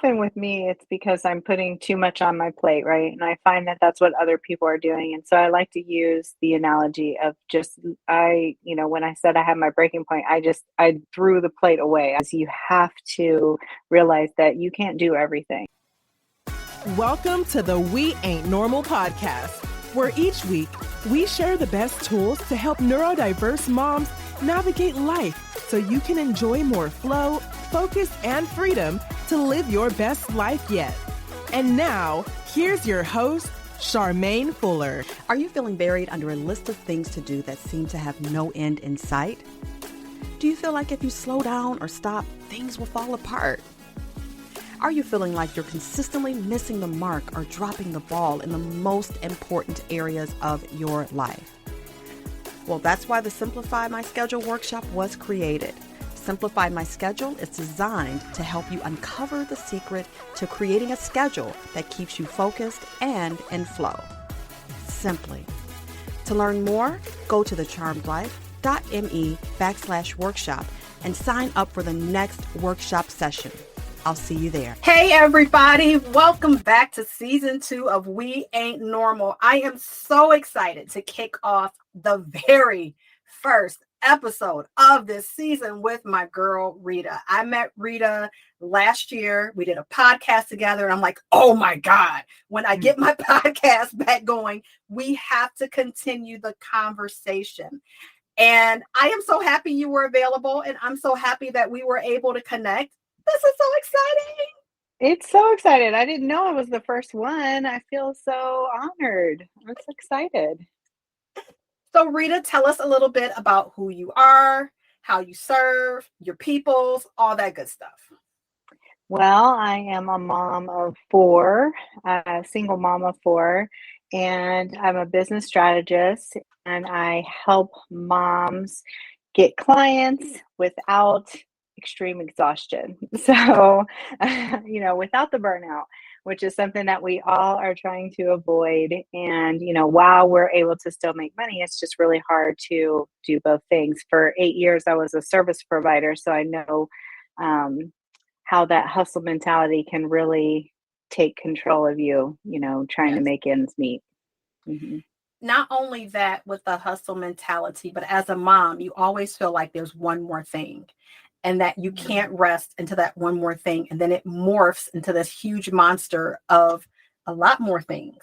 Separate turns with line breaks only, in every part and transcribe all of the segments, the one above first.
often with me, it's because I'm putting too much on my plate, right? And I find that that's what other people are doing. And so I like to use the analogy of just, when I said I had my breaking point, I threw the plate away. As you have to realize that you can't do everything.
Welcome to the We Ain't Normal podcast, where each week we share the best tools to help neurodiverse moms navigate life so you can enjoy more flow, focus, and freedom to live your best life yet. And now, here's your host, Charmaine Fuller.
Are you feeling buried under a list of things to do that seem to have no end in sight? Do you feel like if you slow down or stop, things will fall apart? Are you feeling like you're consistently missing the mark or dropping the ball in the most important areas of your life? Well, that's why the Simplify My Schedule workshop was created. Simplify My Schedule is designed to help you uncover the secret to creating a schedule that keeps you focused and in flow. Simply. To learn more, go to thecharmedlife.show/workshop and sign up for the next workshop session. I'll see you there.
Hey, everybody. Welcome back to season 2 of We Ain't Normal. I am so excited to kick off the very first episode of this season with my girl, Rita. I met Rita last year. We did a podcast together, and I'm like, oh my God, when I get my podcast back going, we have to continue the conversation. And I am so happy you were available, and I'm so happy that we were able to connect. This is so exciting.
It's so excited. I didn't know I was the first one. I feel so honored. I'm so excited.
So Rita, tell us a little bit about who you are, how you serve, your peoples, all that good stuff.
Well, I am a mom of 4, a single mom of 4, and I'm a business strategist, and I help moms get clients without extreme exhaustion. So, without the burnout, which is something that we all are trying to avoid. And, while we're able to still make money, it's just really hard to do both things. For 8 years, I was a service provider, so I know how that hustle mentality can really take control of you, trying to make ends meet. Mm-hmm.
Not only that with the hustle mentality, but as a mom, you always feel like there's one more thing and that you can't rest into that one more thing. And then it morphs into this huge monster of a lot more things.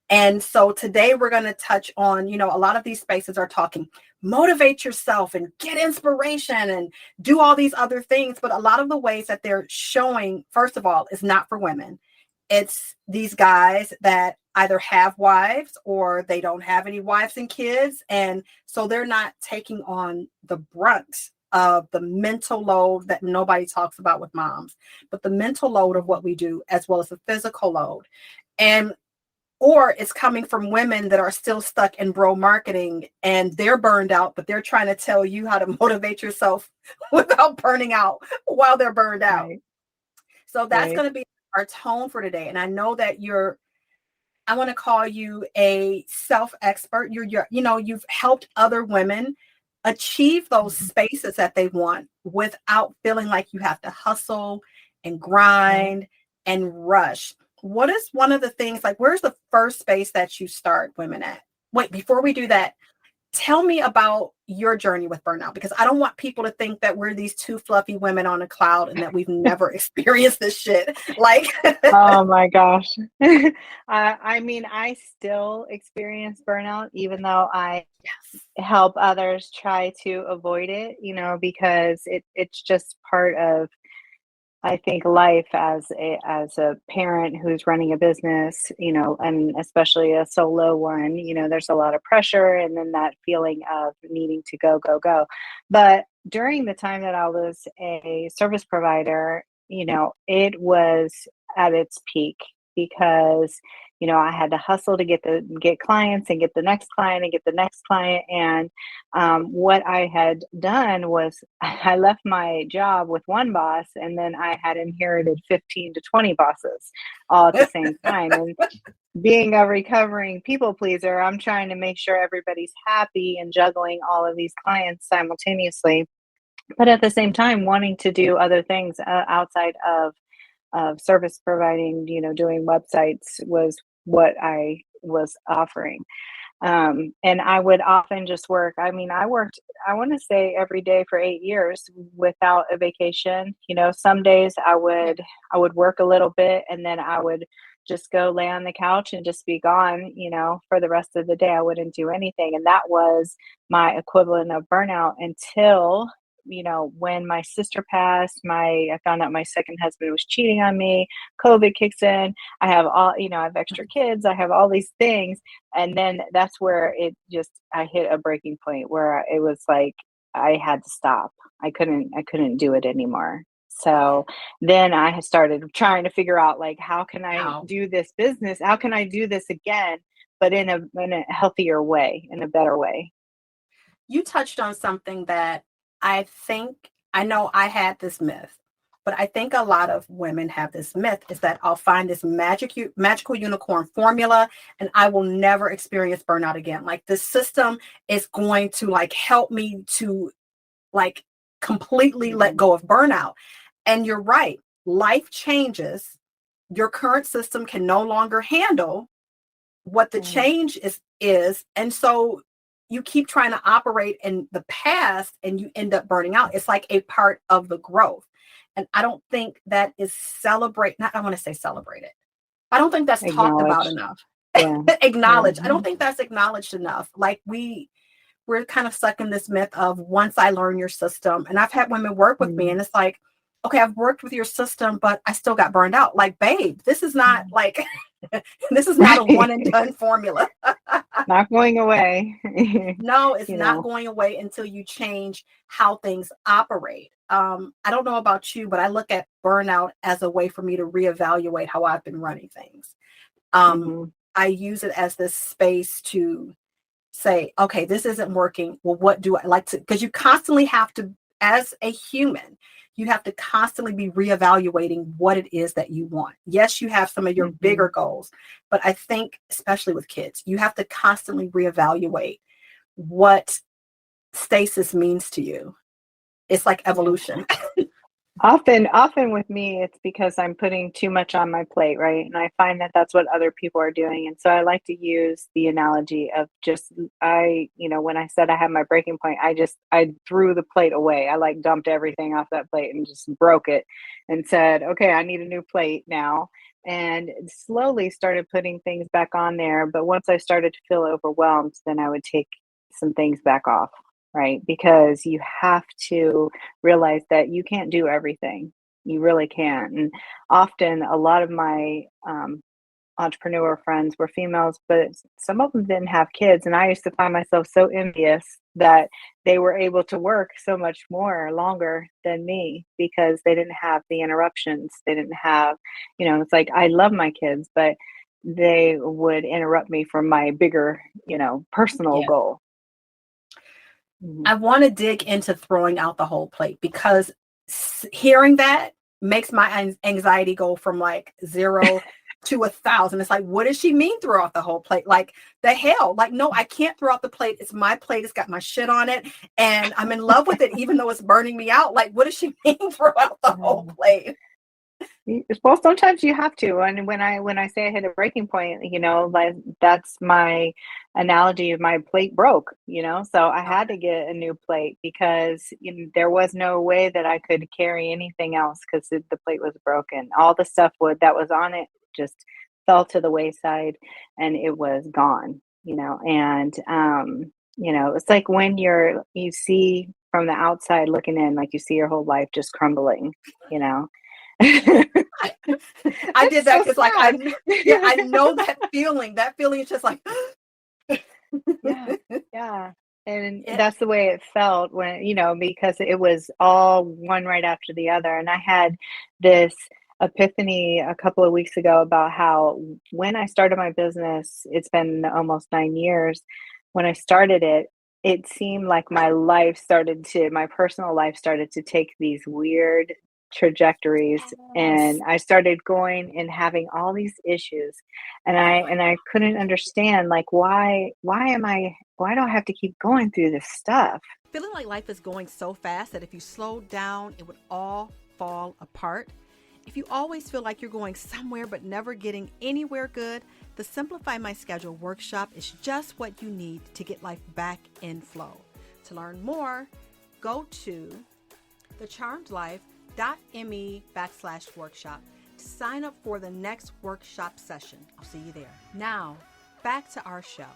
And so today we're going to touch on, a lot of these spaces are talking, motivate yourself and get inspiration and do all these other things. But a lot of the ways that they're showing, first of all, is not for women. It's these guys that either have wives or they don't have any wives and kids. And so they're not taking on the brunt of the mental load that nobody talks about with moms, but the mental load of what we do, as well as the physical load. Or it's coming from women that are still stuck in bro marketing and they're burned out, but they're trying to tell you how to motivate yourself without burning out while they're burned out. Right. So that's going to be our tone for today. And I know that I want to call you a self-expert. You've helped other women achieve those spaces that they want without feeling like you have to hustle and grind and rush. What is one of the things, like, where's the first space that you start women at? Wait, before we do that, tell me about your journey with burnout, because I don't want people to think that we're these 2 fluffy women on a cloud and that we've never experienced this shit. Like,
oh my gosh. I still experience burnout, even though I help others try to avoid it, because it's just part of, I think, life as a parent who's running a business, and especially a solo one, there's a lot of pressure and then that feeling of needing to go, go, go. But during the time that I was a service provider, it was at its peak because, I had to hustle to get clients and get the next client and get the next client. And what I had done was I left my job with one boss, and then I had inherited 15 to 20 bosses all at the same time. And being a recovering people pleaser, I'm trying to make sure everybody's happy and juggling all of these clients simultaneously, but at the same time wanting to do other things outside of of service providing, doing websites was what I was offering. And I would often just work. I mean, I worked, I want to say every day for 8 years without a vacation. Some days I would work a little bit and then I would just go lay on the couch and just be gone, for the rest of the day. I wouldn't do anything. And that was my equivalent of burnout until, when my sister passed, I found out my second husband was cheating on me. COVID kicks in. I have I have extra kids. I have all these things. And then that's where I hit a breaking point where it was like, I had to stop. I couldn't do it anymore. So then I had started trying to figure out, like, how can I do this business? How can I do this again, but in a healthier way, in a better way?
You touched on something that I know I had this myth, but I think a lot of women have this myth, is that I'll find this magical unicorn formula and I will never experience burnout again. Like, the system is going to help me to completely let go of burnout. And you're right. Life changes. Your current system can no longer handle what the change is. And so you keep trying to operate in the past and you end up burning out. It's like a part of the growth. And I don't think that is I want to say celebrated. I don't think that's talked about enough. Yeah. Acknowledged. Yeah. I don't think that's acknowledged enough. Like, we're kind of stuck in this myth of, once I learn your system, and I've had women work with me and it's like, okay, I've worked with your system, but I still got burned out. Like, babe, this is not this is not a one and done formula.
Not going away.
No, it's not going away until you change how things operate. I don't know about you, but I look at burnout as a way for me to reevaluate how I've been running things. I use it as this space to say, okay, this isn't working. Well, what do I like to, because you constantly have to, as a human, you have to constantly be reevaluating what it is that you want. Yes, you have some of your bigger goals, but I think, especially with kids, you have to constantly reevaluate what stasis means to you. It's like evolution.
Often with me, it's because I'm putting too much on my plate, right? And I find that that's what other people are doing. And so I like to use the analogy of when I said I had my breaking point, I threw the plate away. I dumped everything off that plate and just broke it and said, okay, I need a new plate now. And slowly started putting things back on there. But once I started to feel overwhelmed, then I would take some things back off. Right? Because you have to realize that you can't do everything. You really can't. And often a lot of my entrepreneur friends were females, but some of them didn't have kids. And I used to find myself so envious that they were able to work so much longer than me, because they didn't have the interruptions. They didn't have, it's like, I love my kids, but they would interrupt me from my bigger, personal goal.
I want to dig into throwing out the whole plate, because hearing that makes my anxiety go from 0 to 1,000. It's like, what does she mean throw out the whole plate? Like, the hell? Like, no, I can't throw out the plate. It's my plate. It's got my shit on it. And I'm in love with it, even though it's burning me out. Like, what does she mean throw out the whole plate?
Well, sometimes you have to. And when I say I hit a breaking point, that's my analogy of my plate broke, so I had to get a new plate, because there was no way that I could carry anything else, because the plate was broken. All the stuff that was on it just fell to the wayside and it was gone, and it's like when you see from the outside looking in, like you see your whole life just crumbling,
I did that because I know that feeling. That feeling is just like
yeah. And that's the way it felt when, because it was all one right after the other. And I had this epiphany a couple of weeks ago about how, when I started my business, it's been almost 9 years. When I started it, it seemed like my personal life started to take these weird trajectories, and I started going and having all these issues, and I couldn't understand, like, why do I have to keep going through this stuff?
Feeling like life is going so fast that if you slowed down, it would all fall apart. If you always feel like you're going somewhere but never getting anywhere good, the Simplify My Schedule workshop is just what you need to get life back in flow. To learn more, go to thecharmedlife.me/workshop to sign up for the next workshop session. I'll see you there. Now, back to our show.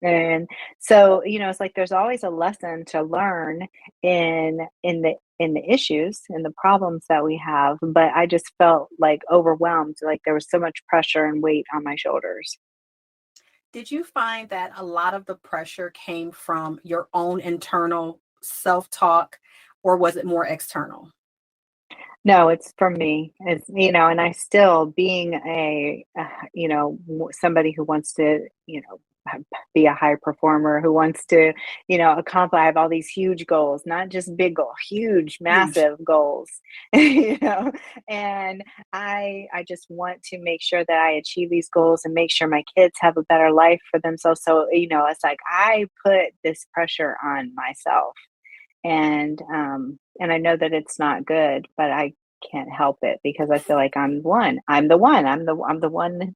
And so, it's like there's always a lesson to learn in the issues and the problems that we have, but I just felt like overwhelmed, like there was so much pressure and weight on my shoulders.
Did you find that a lot of the pressure came from your own internal self-talk, or was it more external?
No, it's from me. It's, and I still being somebody who wants to, be a high performer, who wants to, accomplish. I have all these huge goals, not just big goals, huge,
Huge.
massive goals, and I just want to make sure that I achieve these goals and make sure my kids have a better life for themselves. So, it's like I put this pressure on myself. And I know that it's not good, but I can't help it because I feel like I'm the one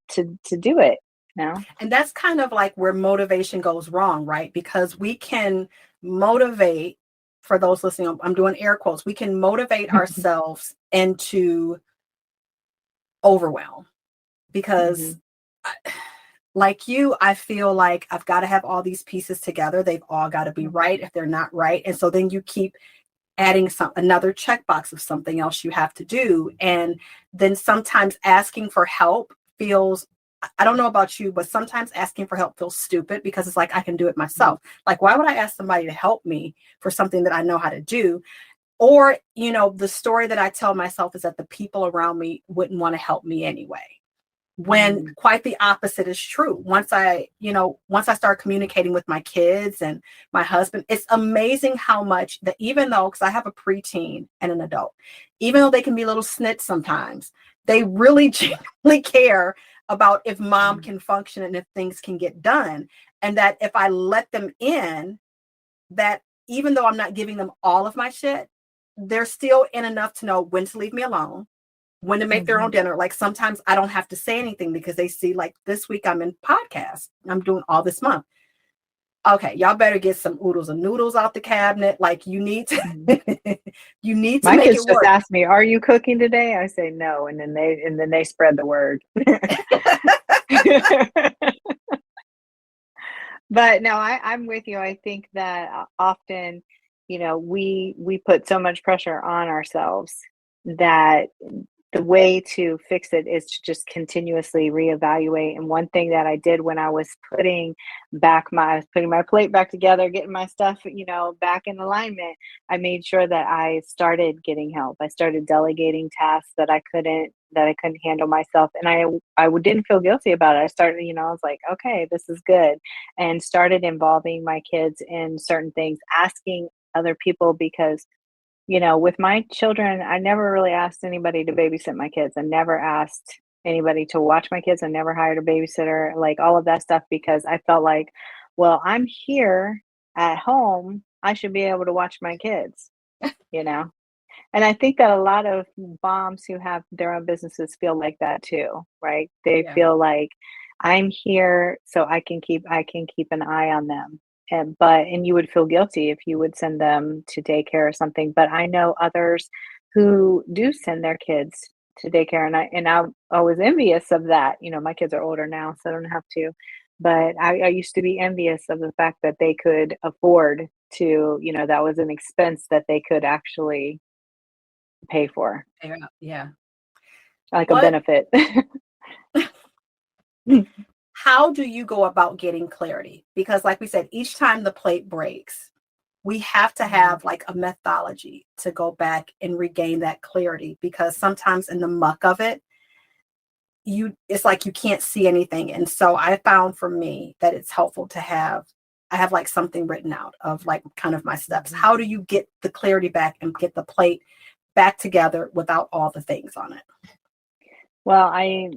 to do it.
And that's kind of like where motivation goes wrong, right? Because we can motivate, for those listening, I'm doing air quotes, we can motivate ourselves into overwhelm because like you, I feel like I've got to have all these pieces together. They've all got to be right if they're not right. And so then you keep adding another checkbox of something else you have to do. And then sometimes asking for help feels, I don't know about you, but sometimes asking for help feels stupid because it's like, I can do it myself. Like, why would I ask somebody to help me for something that I know how to do? Or, the story that I tell myself is that the people around me wouldn't want to help me anyway. When quite the opposite is true. Once I start communicating with my kids and my husband, it's amazing how much that, even though, because I have a preteen and an adult, even though they can be little snits sometimes, they really genuinely care about if mom can function and if things can get done. And that if I let them in, that even though I'm not giving them all of my shit, they're still in enough to know when to leave me alone, when to make their own dinner. Like sometimes I don't have to say anything because they see, like this week I'm in podcast. I'm doing all this month. Okay, y'all better get some oodles and noodles out the cabinet. Like you need to, you need to
My
make
kids
it
just
work.
ask me, "Are you cooking today?" I say no, and then they spread the word. But no, I'm with you. I think that often, we put so much pressure on ourselves that the way to fix it is to just continuously reevaluate. And one thing that I did when I was putting my plate back together, getting my stuff, back in alignment, I made sure that I started getting help. I started delegating tasks that I couldn't handle myself. And I didn't feel guilty about it. I started, I was like, okay, this is good. And started involving my kids in certain things, asking other people because with my children, I never really asked anybody to babysit my kids. I never asked anybody to watch my kids. I never hired a babysitter, like all of that stuff, because I felt like, well, I'm here at home. I should be able to watch my kids, And I think that a lot of moms who have their own businesses feel like that too, right? They feel like I'm here so I can keep an eye on them. And you would feel guilty if you would send them to daycare or something. But I know others who do send their kids to daycare, and I was envious of that. My kids are older now, so I don't have to. But I used to be envious of the fact that they could afford to, that was an expense that they could actually pay for,
Yeah.
like a benefit.
How do you go about getting clarity? Because like we said, each time the plate breaks, we have to have like a methodology to go back and regain that clarity, because sometimes in the muck of it, it's like you can't see anything. And so I found for me that it's helpful to I have like something written out of like kind of my steps. How do you get the clarity back and get the plate back together without all the things on it?
Well, I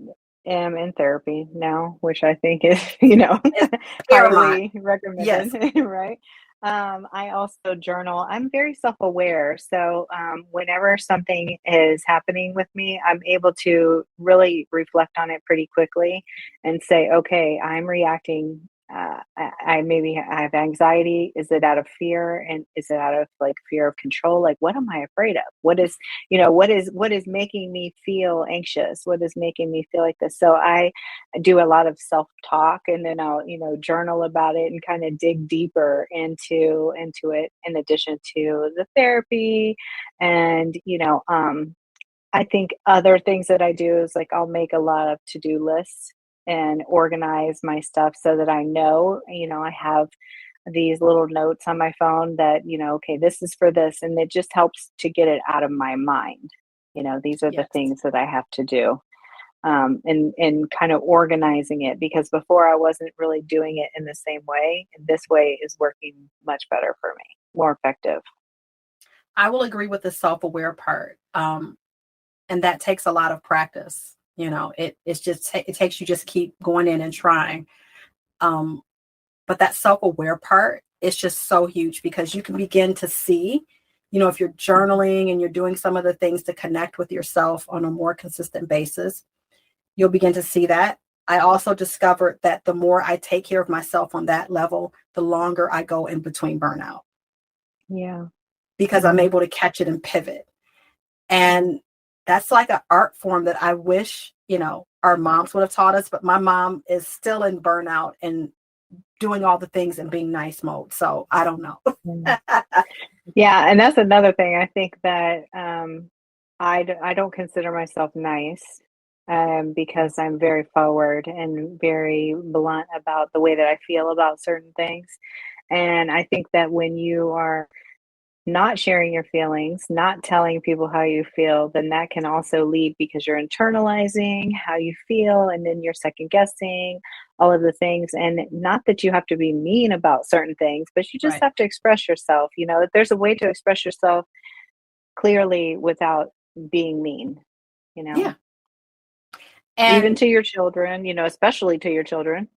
am in therapy now, which I think is,
It's paramount.
highly recommended,
Yes.
right? I also journal. I'm very self-aware. So whenever something is happening with me, I'm able to really reflect on it pretty quickly and say, okay, I'm reacting. I maybe I have anxiety. Is it out of fear? And is it out of like fear of control? Like, what am I afraid of? What is making me feel anxious? What is making me feel like this? So I do a lot of self-talk, and then I'll, journal about it and kind of dig deeper into it, in addition to the therapy. And I think other things that I do is like I'll make a lot of to-do lists and organize my stuff so that I know, I have these little notes on my phone that, okay, this is for this, and it just helps to get it out of my mind. These are the
Yes.
things that I have to do, and kind of organizing it, because before I wasn't really doing it in the same way. And this way is working much better for me, more effective.
I will agree with the self-aware part. And that takes a lot of practice. It takes you just keep going in and trying. But that self-aware part is just so huge, because you can begin to see, if you're journaling and you're doing some of the things to connect with yourself on a more consistent basis, you'll begin to see that. I also discovered that the more I take care of myself on that level, the longer I go in between burnout.
Yeah.
Because I'm able to catch it and pivot. And that's like an art form that I wish, our moms would have taught us, but my mom is still in burnout and doing all the things in being nice mode. So I don't know.
Yeah. And that's another thing. I think that I don't consider myself nice, because I'm very forward and very blunt about the way that I feel about certain things. And I think that when you are not sharing your feelings, not telling people how you feel, then that can also lead, because you're internalizing how you feel, and then you're second guessing all of the things. And not that you have to be mean about certain things, but you just
Right.
have to express yourself. There's a way to express yourself clearly without being mean,
Yeah.
even
And
to your children, especially to your children.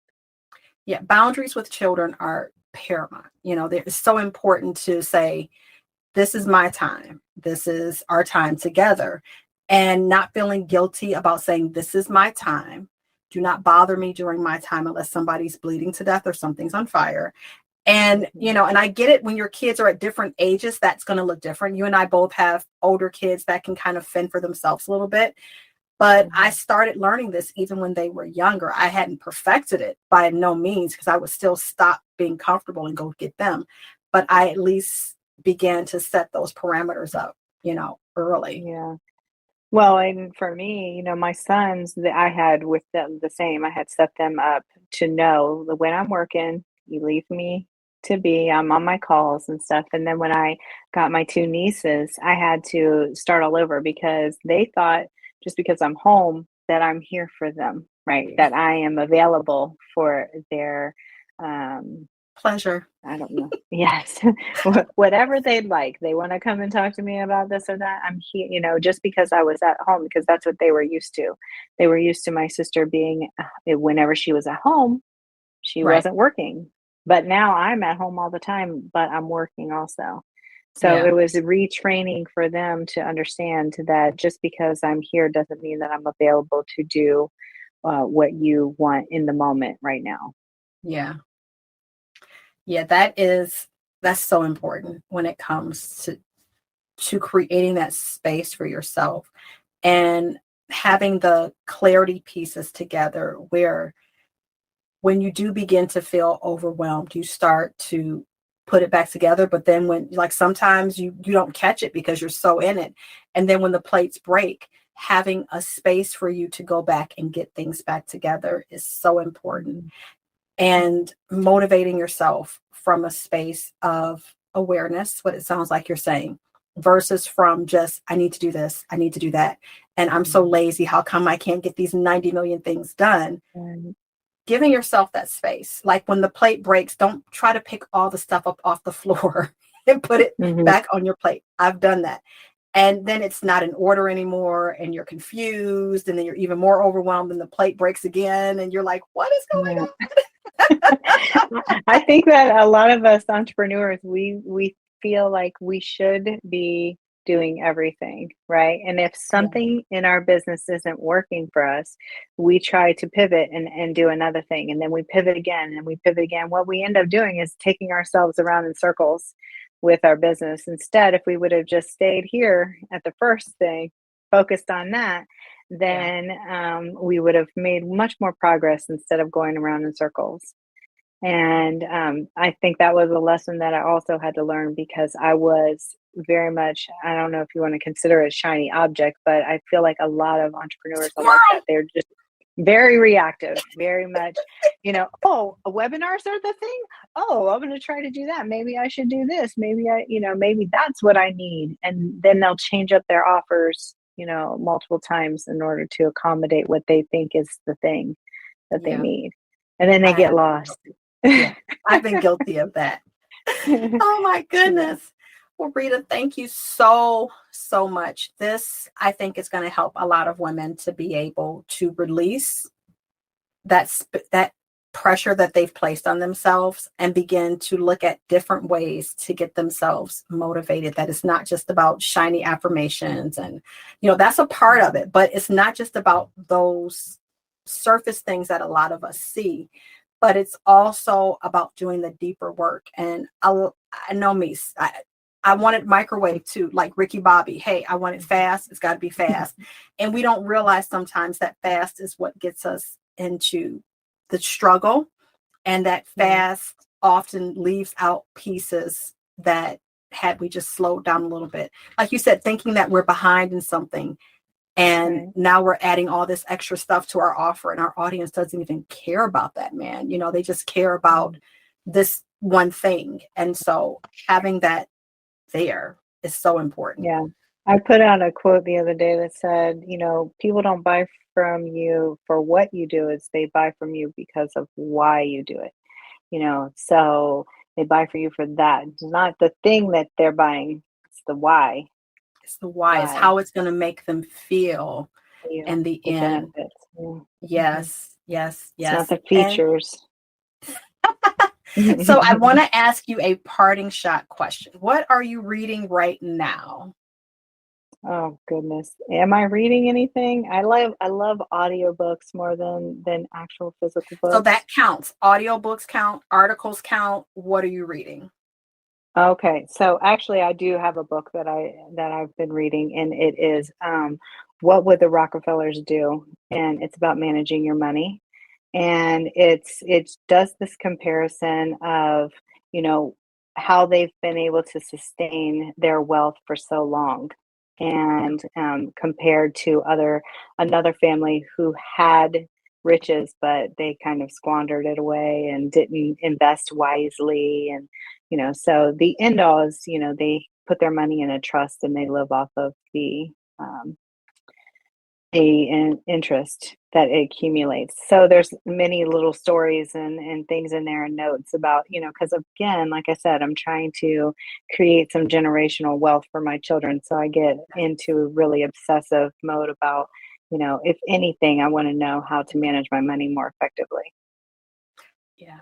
yeah, boundaries with children are paramount. It's so important to say, this is my time. This is our time together. And not feeling guilty about saying, this is my time. Do not bother me during my time unless somebody's bleeding to death or something's on fire. And, and I get it, when your kids are at different ages, that's going to look different. You and I both have older kids that can kind of fend for themselves a little bit. But I started learning this even when they were younger. I hadn't perfected it by no means, because I would still stop being comfortable and go get them. But I at least began to set those parameters up, early.
Yeah. Well, and for me, my sons, that I had with them the same. I had set them up to know that when I'm working, you leave me to be. I'm on my calls and stuff. And then when I got my two nieces, I had to start all over, because they thought just because I'm home that I'm here for them, right? That I am available for their
Pleasure.
I don't know. Yes. Whatever they'd like. They want to come and talk to me about this or that. I'm here, just because I was at home, because that's what they were used to. They were used to my sister being, whenever she was at home, she
Right.
wasn't working. But now I'm at home all the time, but I'm working also. So
Yeah.
it was retraining for them to understand that just because I'm here doesn't mean that I'm available to do what you want in the moment right now.
Yeah. Yeah, that's so important when it comes to creating that space for yourself and having the clarity pieces together, where when you do begin to feel overwhelmed, you start to put it back together. But then when, like, sometimes you don't catch it because you're so in it. And then when the plates break, having a space for you to go back and get things back together is so important. And motivating yourself from a space of awareness, what it sounds like you're saying, versus from just, I need to do this, I need to do that, and I'm so lazy, how come I can't get these 90 million things done? Giving yourself that space. Like when the plate breaks, don't try to pick all the stuff up off the floor and put it back on your plate. I've done that. And then it's not in order anymore, and you're confused, and then you're even more overwhelmed, and the plate breaks again, and you're like, what is going on?
I think that a lot of us entrepreneurs, we feel like we should be doing everything, right? And if
Yeah.
something in our business isn't working for us, we try to pivot and do another thing. And then we pivot again and we pivot again. What we end up doing is taking ourselves around in circles with our business. Instead, if we would have just stayed here at the first thing, focused on that, then we would have made much more progress instead of going around in circles. And I think that was a lesson that I also had to learn because I was very much, I don't know if you want to consider it a shiny object, but I feel like a lot of entrepreneurs are like that. They're just very reactive, very much, oh, webinars are the thing. Oh, I'm going to try to do that. Maybe I should do this. Maybe maybe that's what I need. And then they'll change up their offers, multiple times in order to accommodate what they think is the thing that they need. And then they get lost.
Yeah, I've been guilty of that. Oh my goodness. Well, Rita, thank you so much. This, I think, is going to help a lot of women to be able to release that pressure that they've placed on themselves and begin to look at different ways to get themselves motivated. That it's not just about shiny affirmations and, that's a part of it, but it's not just about those surface things that a lot of us see, but it's also about doing the deeper work. And I know me, I want it microwave too, like Ricky Bobby. Hey, I want it fast. It's got to be fast. And we don't realize sometimes that fast is what gets us into the struggle. And that fast often leaves out pieces that had we just slowed down a little bit. Like you said, thinking that we're behind in something. And now we're adding all this extra stuff to our offer and our audience doesn't even care about that, man. They just care about this one thing. And so having that there is so important.
Yeah. I put out a quote the other day that said, people don't buy from you for what you do, it's they buy from you because of why you do it. So they buy for you for that. It's not the thing that they're buying, it's the why.
It's the why. It's how it's going to make them feel in the end. Yes.
It's not the features.
So I want to ask you a parting shot question. What are you reading right now?
Oh goodness. Am I reading anything? I love audiobooks more than actual physical books.
So that counts. Audiobooks count, articles count. What are you reading?
Okay. So actually I do have a book that I've been reading, and it is What Would the Rockefellers Do? And it's about managing your money. And it does this comparison of, how they've been able to sustain their wealth for so long, and compared to another family who had riches, but they kind of squandered it away and didn't invest wisely. And, so the end all is, they put their money in a trust and they live off of the interest that it accumulates. So there's many little stories and things in there and notes about, because again, like I said, I'm trying to create some generational wealth for my children. So I get into a really obsessive mode about, if anything, I want to know how to manage my money more effectively.
Yeah.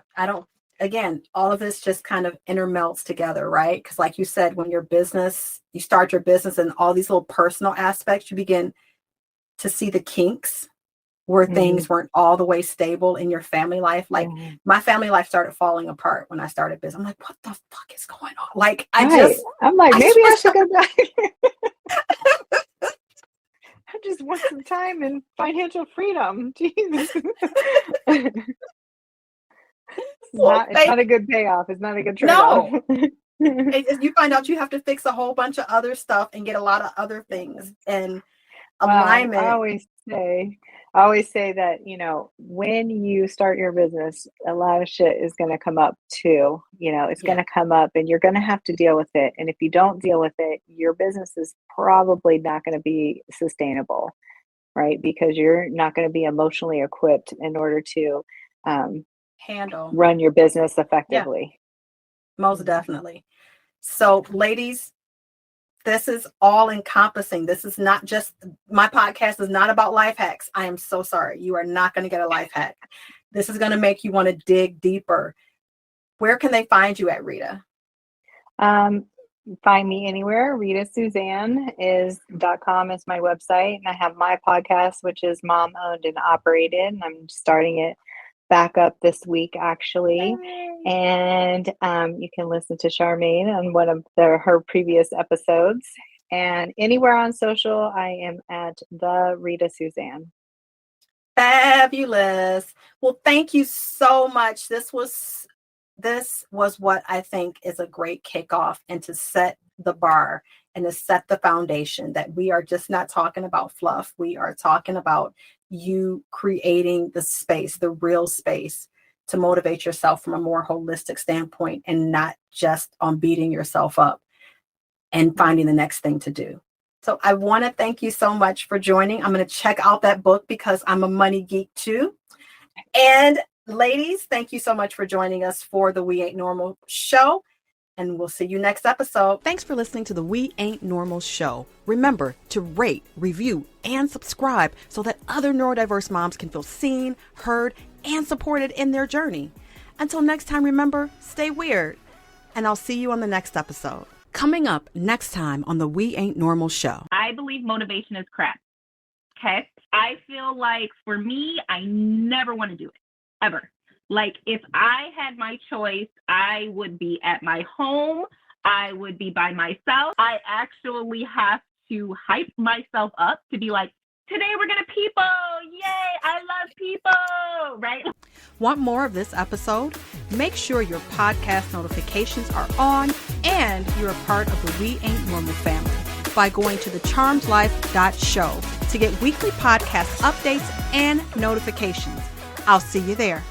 Again, all of this just kind of intermelts together, right? Because like you said, when you start your business and all these little personal aspects, you begin to see the kinks where things weren't all the way stable in your family life. Like my family life started falling apart when I started business. I'm like, what the fuck is going on? Like,
I'm like, maybe I should go back. I just want some time and financial freedom. Jesus. It's not a good payoff. It's not a good trade-off.
No. You find out you have to fix a whole bunch of other stuff and get a lot of other things. And alignment.
I always say that, when you start your business, a lot of shit is going to come up too. It's going to come up and you're going to have to deal with it. And if you don't deal with it, your business is probably not going to be sustainable, right? Because you're not going to be emotionally equipped in order to run your business effectively.
Yeah, most definitely. So ladies, this is all encompassing. This is not just, my podcast is not about life hacks. I am so sorry. You are not going to get a life hack. this is going to make you want to dig deeper, where can they find you at, Rita?
Find me anywhere. Rita Suzanne .com is my website. And I have my podcast, which is Mom Owned and Operated. And I'm starting it back up this week, actually. And you can listen to Charmaine on one of her previous episodes. And anywhere on social, I am at the Rita Suzanne.
Fabulous. Well, thank you so much. This was what I think is a great kickoff, and to set the bar and to set the foundation that we are just not talking about fluff. We are talking about you creating the space, the real space, to motivate yourself from a more holistic standpoint, and not just on beating yourself up and finding the next thing to do. So I want to thank you so much for joining. I'm going to check out that book because I'm a money geek too. And ladies, thank you so much for joining us for the We Ain't Normal show. And we'll see you next episode.
Thanks for listening to the We Ain't Normal show. Remember to rate, review, and subscribe so that other neurodiverse moms can feel seen, heard, and supported in their journey. Until next time, remember, stay weird. And I'll see you on the next episode. Coming up next time on the We Ain't Normal show.
I believe motivation is crap. Okay? I feel like for me, I never want to do it. Ever. Like, if I had my choice, I would be at my home. I would be by myself. I actually have to hype myself up to be like, today we're going to people. Yay, I love people. Right?
Want more of this episode? Make sure your podcast notifications are on and you're a part of the We Ain't Normal family by going to thecharmedlife.show to get weekly podcast updates and notifications. I'll see you there.